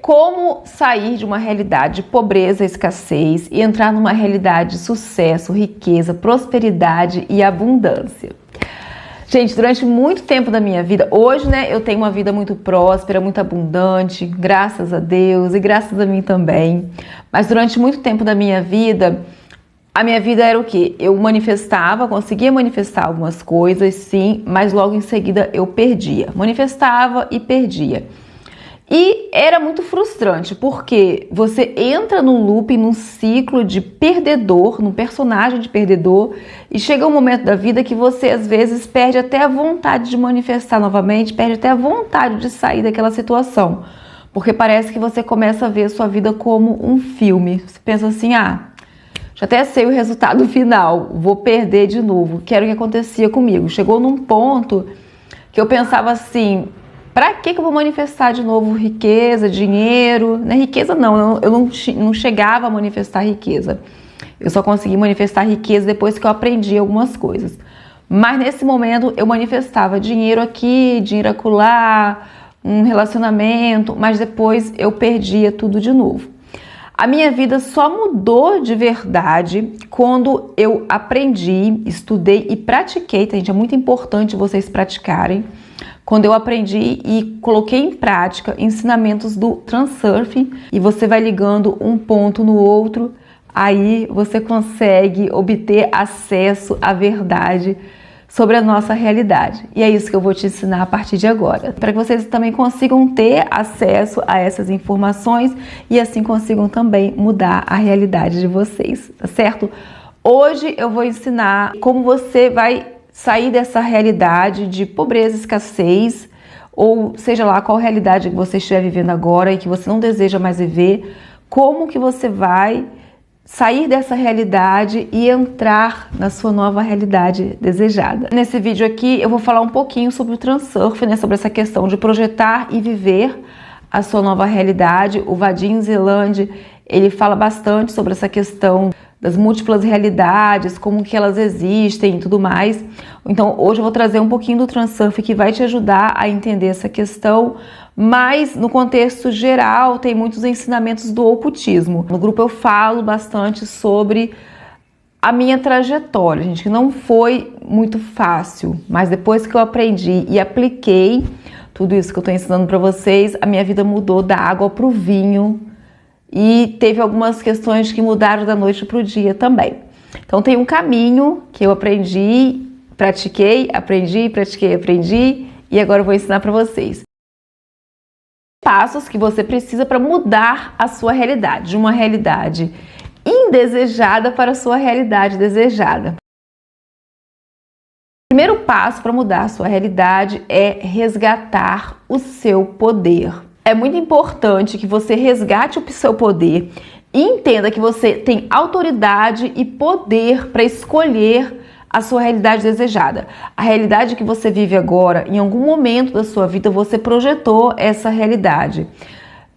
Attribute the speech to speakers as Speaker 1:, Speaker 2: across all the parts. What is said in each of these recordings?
Speaker 1: Como sair de uma realidade de pobreza, escassez e entrar numa realidade de sucesso, riqueza, prosperidade e abundância. Gente, durante muito tempo da minha vida, hoje, né, eu tenho uma vida muito próspera, muito abundante, graças a Deus e graças a mim também. Mas durante muito tempo da minha vida, a minha vida era o quê? Eu manifestava, conseguia manifestar algumas coisas, sim, mas logo em seguida eu perdia. Manifestava e perdia. E era muito frustrante, porque você entra num loop, num ciclo de perdedor, num personagem de perdedor, e chega um momento da vida que você às vezes perde até a vontade de manifestar novamente, perde até a vontade de sair daquela situação, porque parece que você começa a ver a sua vida como um filme. Você pensa assim, já até sei o resultado final, vou perder de novo, que era o que acontecia comigo. Chegou num ponto que eu pensava assim, pra que eu vou manifestar de novo riqueza, dinheiro? Não é riqueza não, eu não chegava a manifestar riqueza. Eu só consegui manifestar riqueza depois que eu aprendi algumas coisas. Mas nesse momento eu manifestava dinheiro aqui, dinheiro acolá, um relacionamento, mas depois eu perdia tudo de novo. A minha vida só mudou de verdade quando eu aprendi, estudei e pratiquei, tá, gente? É muito importante vocês praticarem. Quando eu aprendi e coloquei em prática ensinamentos do Transurfing e você vai ligando um ponto no outro, aí você consegue obter acesso à verdade sobre a nossa realidade. E é isso que eu vou te ensinar a partir de agora, para que vocês também consigam ter acesso a essas informações e assim consigam também mudar a realidade de vocês, tá certo? Hoje eu vou ensinar como você vai sair dessa realidade de pobreza, escassez, ou seja lá qual realidade que você estiver vivendo agora e que você não deseja mais viver, como que você vai sair dessa realidade e entrar na sua nova realidade desejada. Nesse vídeo aqui eu vou falar um pouquinho sobre o Transurf, né, sobre essa questão de projetar e viver a sua nova realidade. O Vadim Zeland, ele fala bastante sobre essa questão das múltiplas realidades, como que elas existem e tudo mais. Então hoje eu vou trazer um pouquinho do Transurf que vai te ajudar a entender essa questão, mas no contexto geral tem muitos ensinamentos do ocultismo. No grupo eu falo bastante sobre a minha trajetória, gente, que não foi muito fácil, mas depois que eu aprendi e apliquei tudo isso que eu estou ensinando para vocês, a minha vida mudou da água para o vinho. E teve algumas questões que mudaram da noite para o dia também. Então tem um caminho que eu aprendi, pratiquei, aprendi e agora eu vou ensinar para vocês. Passos que você precisa para mudar a sua realidade, de uma realidade indesejada para a sua realidade desejada. O primeiro passo para mudar a sua realidade é resgatar o seu poder. É muito importante que você resgate o seu poder e entenda que você tem autoridade e poder para escolher a sua realidade desejada. A realidade que você vive agora, em algum momento da sua vida, você projetou essa realidade.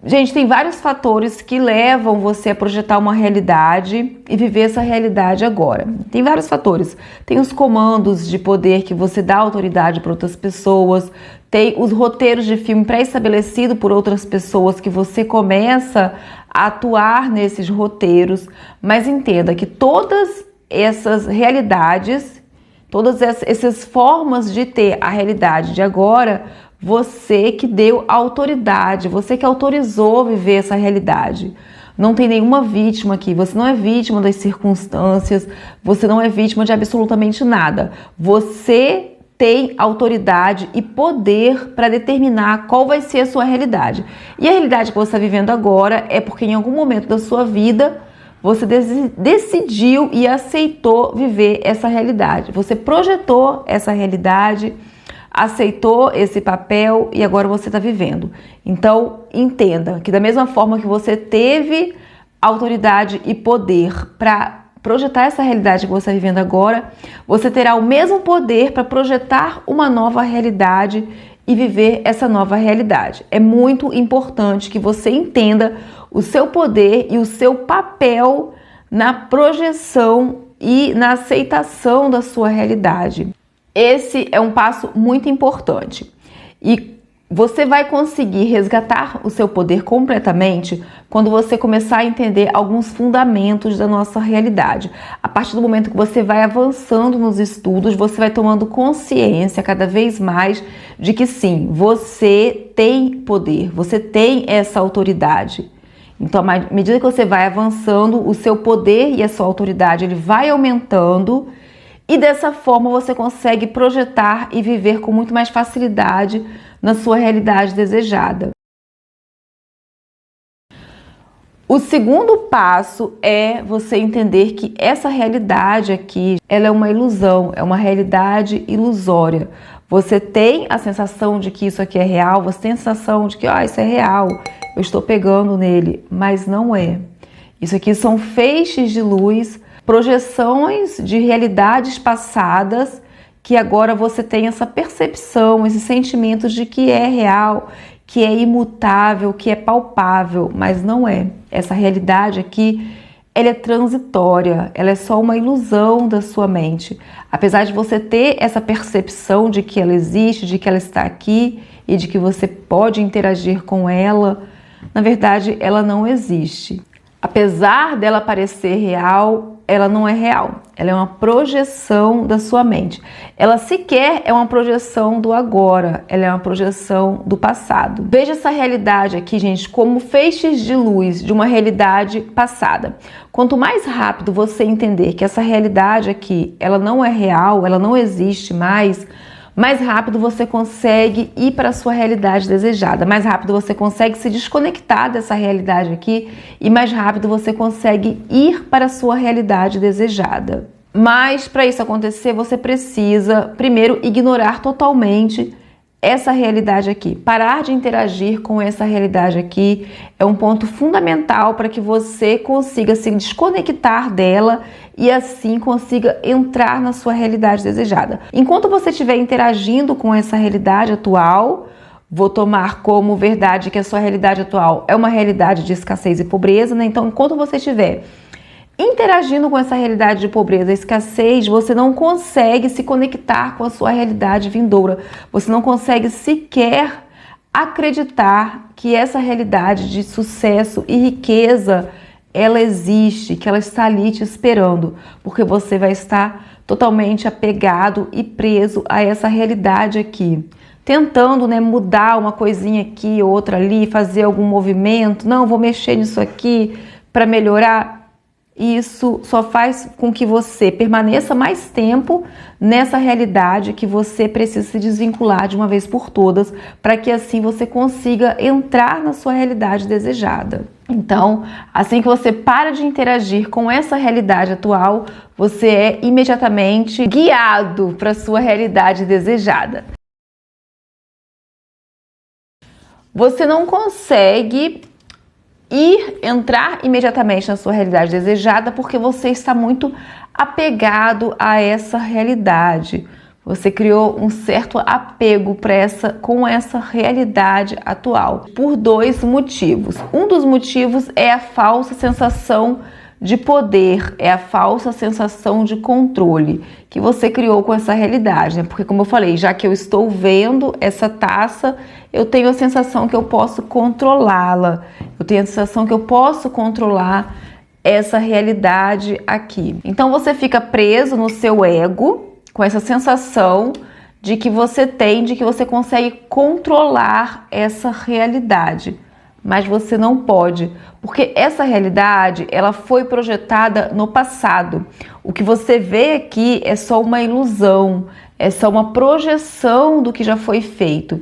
Speaker 1: Gente, tem vários fatores que levam você a projetar uma realidade e viver essa realidade agora. Tem vários fatores. Tem os comandos de poder que você dá autoridade para outras pessoas, tem os roteiros de filme pré-estabelecido por outras pessoas que você começa a atuar nesses roteiros, mas entenda que todas essas realidades, todas essas formas de ter a realidade de agora, você que deu autoridade, você que autorizou viver essa realidade. Não tem nenhuma vítima aqui, você não é vítima das circunstâncias, você não é vítima de absolutamente nada. Você tem autoridade e poder para determinar qual vai ser a sua realidade. E a realidade que você está vivendo agora é porque em algum momento da sua vida você decidiu e aceitou viver essa realidade. Você projetou essa realidade, aceitou esse papel e agora você está vivendo. Então, entenda que da mesma forma que você teve autoridade e poder para projetar essa realidade que você está vivendo agora, você terá o mesmo poder para projetar uma nova realidade e viver essa nova realidade. É muito importante que você entenda o seu poder e o seu papel na projeção e na aceitação da sua realidade. Esse é um passo muito importante. E Você vai conseguir resgatar o seu poder completamente quando você começar a entender alguns fundamentos da nossa realidade. A partir do momento que você vai avançando nos estudos, você vai tomando consciência cada vez mais de que sim, você tem poder, você tem essa autoridade. Então, à medida que você vai avançando, o seu poder e a sua autoridade ele vai aumentando e dessa forma você consegue projetar e viver com muito mais facilidade na sua realidade desejada. O segundo passo é você entender que essa realidade aqui, ela é uma ilusão, é uma realidade ilusória. Você tem a sensação de que isso aqui é real, você tem a sensação de que isso é real, eu estou pegando nele, mas não é. Isso aqui são feixes de luz, projeções de realidades passadas que agora você tem essa percepção, esse sentimento de que é real, que é imutável, que é palpável, mas não é. Essa realidade aqui, ela é transitória, ela é só uma ilusão da sua mente. Apesar de você ter essa percepção de que ela existe, de que ela está aqui e de que você pode interagir com ela, na verdade ela não existe. Apesar dela parecer real, ela não é real. Ela é uma projeção da sua mente. Ela sequer é uma projeção do agora, ela é uma projeção do passado. Veja essa realidade aqui, gente, como feixes de luz de uma realidade passada. Quanto mais rápido você entender que essa realidade aqui, ela não é real, ela não existe mais rápido você consegue ir para a sua realidade desejada, mais rápido você consegue se desconectar dessa realidade aqui e mais rápido você consegue ir para a sua realidade desejada. Mas para isso acontecer, você precisa primeiro ignorar totalmente essa realidade aqui. Parar de interagir com essa realidade aqui é um ponto fundamental para que você consiga se desconectar dela e assim consiga entrar na sua realidade desejada. Enquanto você estiver interagindo com essa realidade atual, vou tomar como verdade que a sua realidade atual é uma realidade de escassez e pobreza, né? Então, enquanto você estiver interagindo com essa realidade de pobreza e escassez, você não consegue se conectar com a sua realidade vindoura. Você não consegue sequer acreditar que essa realidade de sucesso e riqueza, ela existe, que ela está ali te esperando, porque você vai estar totalmente apegado e preso a essa realidade aqui. Tentando, mudar uma coisinha aqui, outra ali, fazer algum movimento. Não, vou mexer nisso aqui para melhorar. Isso só faz com que você permaneça mais tempo nessa realidade que você precisa se desvincular de uma vez por todas, para que assim você consiga entrar na sua realidade desejada. Então, assim que você para de interagir com essa realidade atual, você é imediatamente guiado para a sua realidade desejada. Você não consegue entrar imediatamente na sua realidade desejada porque você está muito apegado a essa realidade. Você criou um certo apego com essa realidade atual por dois motivos. Um dos motivos é a falsa sensação de poder, é a falsa sensação de controle que você criou com essa realidade, né? Porque, como eu falei, já que eu estou vendo essa taça, eu tenho a sensação que eu posso controlá-la, eu tenho a sensação que eu posso controlar essa realidade aqui. Então você fica preso no seu ego com essa sensação de que você consegue controlar essa realidade. Mas você não pode, porque essa realidade, ela foi projetada no passado. O que você vê aqui é só uma ilusão, é só uma projeção do que já foi feito.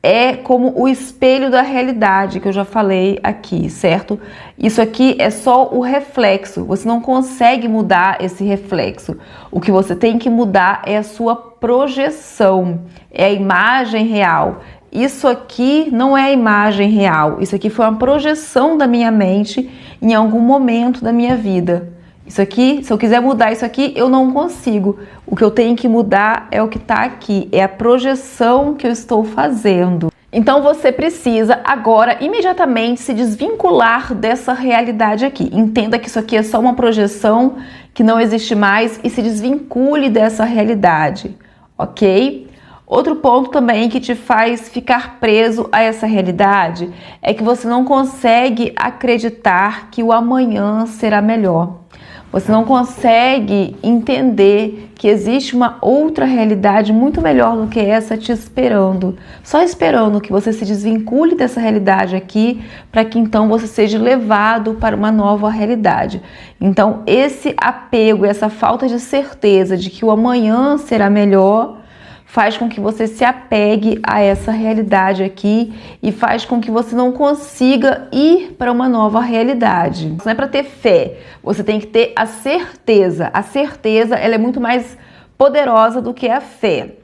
Speaker 1: É como o espelho da realidade que eu já falei aqui, certo? Isso aqui é só o reflexo, você não consegue mudar esse reflexo. O que você tem que mudar é a sua projeção, é a imagem real. Isso aqui não é a imagem real, isso aqui foi uma projeção da minha mente em algum momento da minha vida. Isso aqui, se eu quiser mudar isso aqui, eu não consigo. O que eu tenho que mudar é o que está aqui, é a projeção que eu estou fazendo. Então você precisa agora imediatamente se desvincular dessa realidade aqui. Entenda que isso aqui é só uma projeção que não existe mais e se desvincule dessa realidade, ok? Outro ponto também que te faz ficar preso a essa realidade é que você não consegue acreditar que o amanhã será melhor. Você não consegue entender que existe uma outra realidade muito melhor do que essa te esperando. Só esperando que você se desvincule dessa realidade aqui para que então você seja levado para uma nova realidade. Então esse apego, essa falta de certeza de que o amanhã será melhor faz com que você se apegue a essa realidade aqui e faz com que você não consiga ir para uma nova realidade. Não é para ter fé, você tem que ter a certeza. A certeza, ela é muito mais poderosa do que a fé.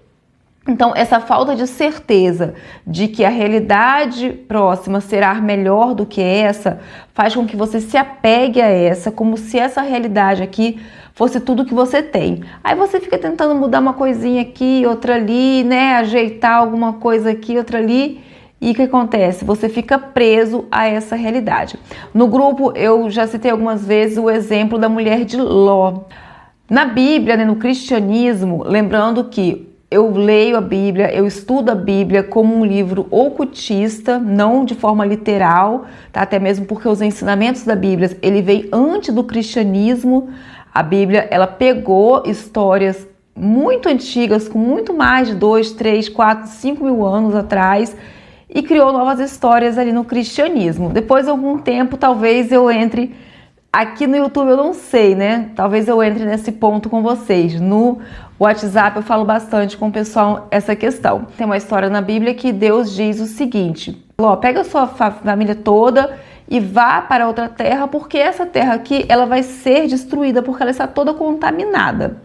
Speaker 1: Então, essa falta de certeza de que a realidade próxima será melhor do que essa, faz com que você se apegue a essa, como se essa realidade aqui fosse tudo que você tem. Aí você fica tentando mudar uma coisinha aqui, outra ali, né? Ajeitar alguma coisa aqui, outra ali. E o que acontece? Você fica preso a essa realidade. No grupo, eu já citei algumas vezes o exemplo da mulher de Ló. Na Bíblia, né, no cristianismo, lembrando que eu leio a Bíblia, eu estudo a Bíblia como um livro ocultista, não de forma literal, tá? Até mesmo porque os ensinamentos da Bíblia, ele veio antes do cristianismo. A Bíblia, ela pegou histórias muito antigas, com muito mais de 2, 3, 4, 5 mil anos atrás e criou novas histórias ali no cristianismo. Depois de algum tempo, talvez eu entre aqui no YouTube, eu não sei, né? Talvez eu entre nesse ponto com vocês. No WhatsApp eu falo bastante com o pessoal essa questão. Tem uma história na Bíblia que Deus diz o seguinte: Ló, pega a sua família toda e vá para outra terra, porque essa terra aqui ela vai ser destruída, porque ela está toda contaminada.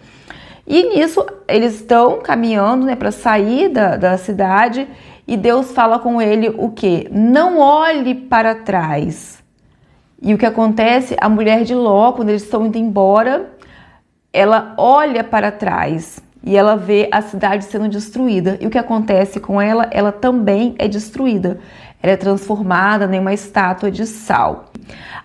Speaker 1: E nisso eles estão caminhando, né, para sair da cidade, e Deus fala com ele o quê? Não olhe para trás. E o que acontece? A mulher de Ló, quando eles estão indo embora, ela olha para trás e ela vê a cidade sendo destruída. E o que acontece com ela? Ela também é destruída. Ela é transformada em uma estátua de sal.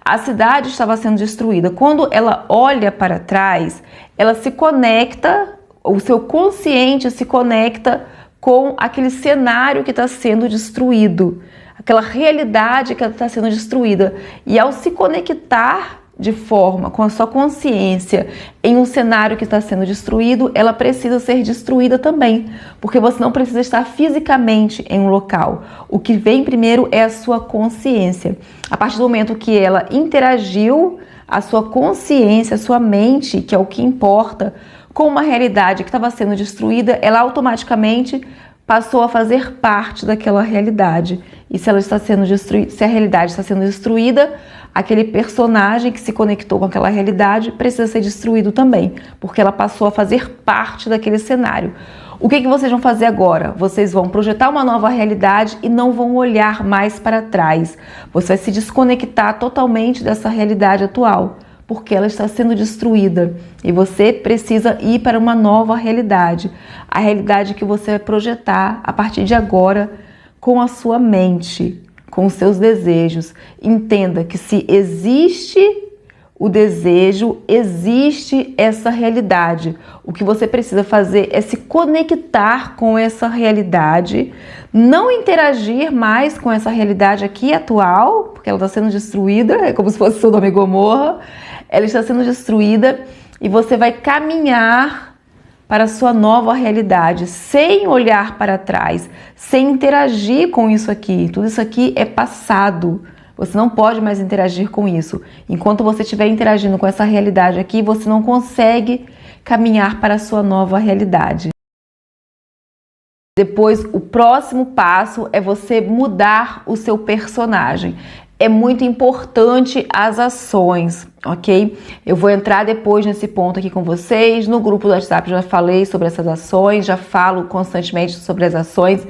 Speaker 1: A cidade estava sendo destruída. Quando ela olha para trás, ela se conecta, o seu consciente se conecta com aquele cenário que está sendo destruído, aquela realidade que está sendo destruída. E ao se conectar de forma com a sua consciência em um cenário que está sendo destruído, ela precisa ser destruída também, porque você não precisa estar fisicamente em um local. O que vem primeiro é a sua consciência. A partir do momento que ela interagiu, a sua consciência, a sua mente, que é o que importa, com uma realidade que estava sendo destruída, ela automaticamente passou a fazer parte daquela realidade. E se ela está sendo destruída, se a realidade está sendo destruída, aquele personagem que se conectou com aquela realidade precisa ser destruído também, porque ela passou a fazer parte daquele cenário. O que vocês vão fazer agora? Vocês vão projetar uma nova realidade e não vão olhar mais para trás. Você vai se desconectar totalmente dessa realidade atual, porque ela está sendo destruída e você precisa ir para uma nova realidade. A realidade que você vai projetar a partir de agora com a sua mente, com os seus desejos. Entenda que se existe o desejo, existe essa realidade. O que você precisa fazer é se conectar com essa realidade, não interagir mais com essa realidade aqui atual, porque ela está sendo destruída, é como se fosse Sodoma e Gomorra. Ela está sendo destruída e você vai caminhar para a sua nova realidade, sem olhar para trás, sem interagir com isso aqui. Tudo isso aqui é passado. Você não pode mais interagir com isso. Enquanto você estiver interagindo com essa realidade aqui, você não consegue caminhar para a sua nova realidade. Depois, o próximo passo é você mudar o seu personagem. É muito importante as ações, ok? Eu vou entrar depois nesse ponto aqui com vocês. No grupo do WhatsApp já falei sobre essas ações, já falo constantemente sobre as ações.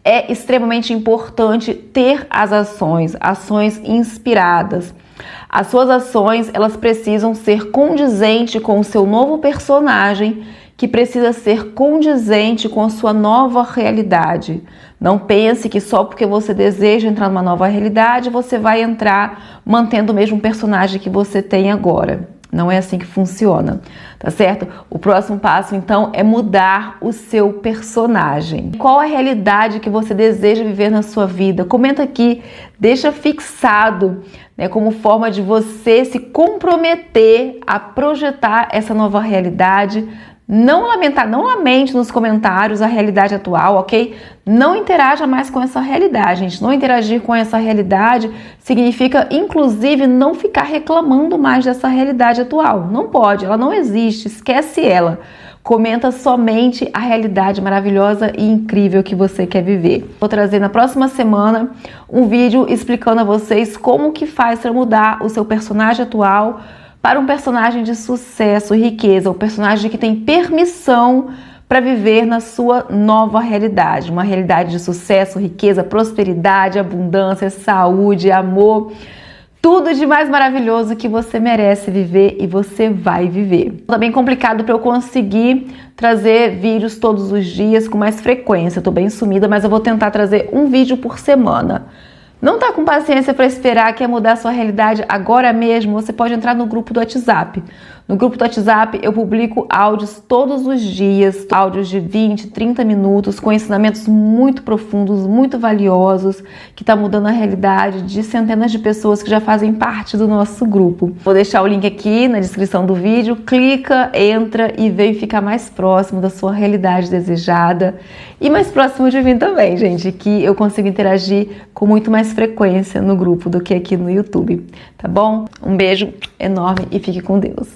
Speaker 1: É extremamente importante ter as ações inspiradas. As suas ações, elas precisam ser condizentes com o seu novo personagem, que precisa ser condizente com a sua nova realidade. Não pense que só porque você deseja entrar numa nova realidade, você vai entrar mantendo o mesmo personagem que você tem agora. Não é assim que funciona, tá certo? O próximo passo, então, é mudar o seu personagem. Qual a realidade que você deseja viver na sua vida? Comenta aqui, deixa fixado, né, como forma de você se comprometer a projetar essa nova realidade. Não lamente nos comentários a realidade atual, ok? Não interaja mais com essa realidade, gente. Não interagir com essa realidade significa, inclusive, não ficar reclamando mais dessa realidade atual. Não pode, ela não existe, esquece ela. Comenta somente a realidade maravilhosa e incrível que você quer viver. Vou trazer na próxima semana um vídeo explicando a vocês como que faz para mudar o seu personagem atual para um personagem de sucesso e riqueza, um personagem que tem permissão para viver na sua nova realidade, uma realidade de sucesso, riqueza, prosperidade, abundância, saúde, amor, tudo de mais maravilhoso que você merece viver e você vai viver. Tá bem complicado para eu conseguir trazer vídeos todos os dias com mais frequência, eu tô bem sumida, mas eu vou tentar trazer um vídeo por semana. Não tá com paciência para esperar, quer mudar a sua realidade agora mesmo? Você pode entrar no grupo do WhatsApp. No grupo do WhatsApp eu publico áudios todos os dias, áudios de 20, 30 minutos, com ensinamentos muito profundos, muito valiosos, que tá mudando a realidade de centenas de pessoas que já fazem parte do nosso grupo. Vou deixar o link aqui na descrição do vídeo, clica, entra e vem ficar mais próximo da sua realidade desejada e mais próximo de mim também, gente, que eu consigo interagir com muito mais frequência no grupo do que aqui no YouTube, tá bom? Um beijo enorme e fique com Deus.